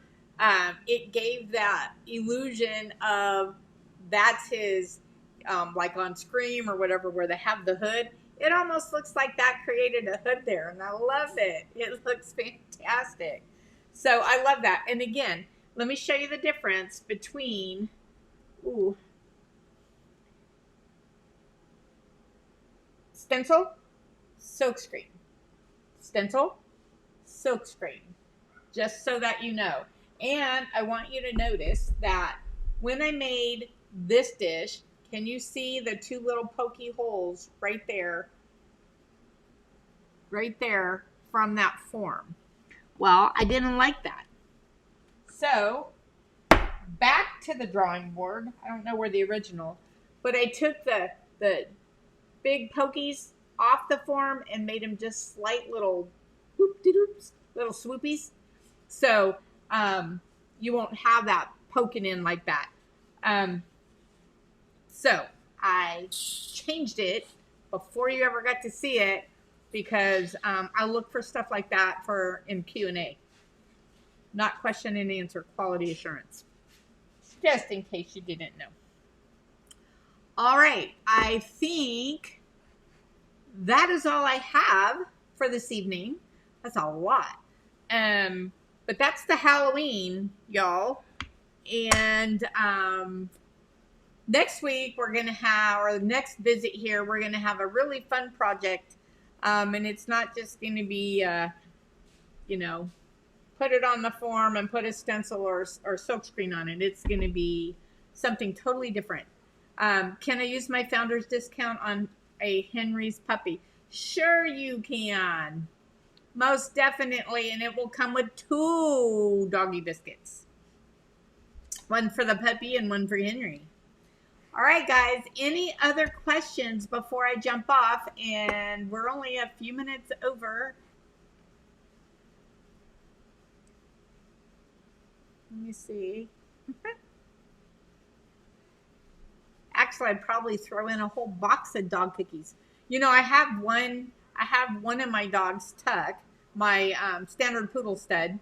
it gave that illusion of that's his, like on Scream or whatever, where they have the hood. It almost looks like that created a hood there, and I love it. It looks fantastic. So I love that. And again, let me show you the difference between, ooh, stencil, silkscreen, stencil, silkscreen, just so that you know. And I want you to notice that when I made this dish, can you see the two little pokey holes right there from that form? Well, I didn't like that. So back to the drawing board. I don't know where the original, but I took the big pokies off the form and made them just slight little whoop-de-doops, little swoopies. So you won't have that poking in like that. So I changed it before you ever got to see it because I look for stuff like that for in Q&A. Not question and answer, quality assurance. Just in case you didn't know. All right, I think that is all I have for this evening. That's a lot. But that's the Halloween, y'all. And next week we're going to have, or the next visit here, we're going to have a really fun project. And it's not just going to be, put it on the form and put a stencil or silkscreen on it. It's going to be something totally different. Can I use my founder's discount on a Henry's puppy? Sure you can. Most definitely. And it will come with 2 doggy biscuits. One for the puppy and one for Henry. All right, guys. Any other questions before I jump off? And we're only a few minutes over. Let me see. Actually, I'd probably throw in a whole box of dog cookies. I have one of my dogs, Tuck, my standard poodle stud,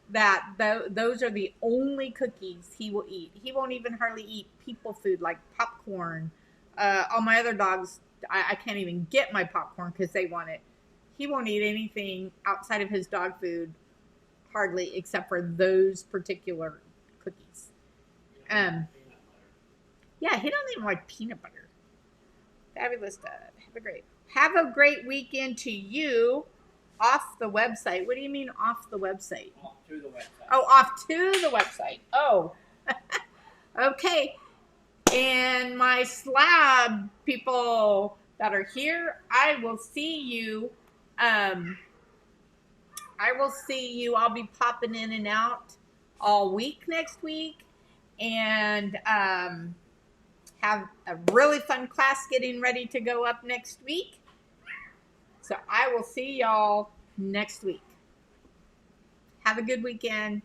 that those are the only cookies he will eat. He won't even hardly eat people food like popcorn. All my other dogs, I can't even get my popcorn because they want it. He won't eat anything outside of his dog food, hardly, except for those particular cookies. Yeah, he doesn't even like peanut butter. Fabulous stuff. Have a great weekend to you. Off the website. What do you mean off the website? Off to the website. Oh, off to the website. Oh. Okay. And my slab people that are here, I will see you. I'll be popping in and out all week next week. And have a really fun class getting ready to go up next week. So I will see y'all next week. Have a good weekend.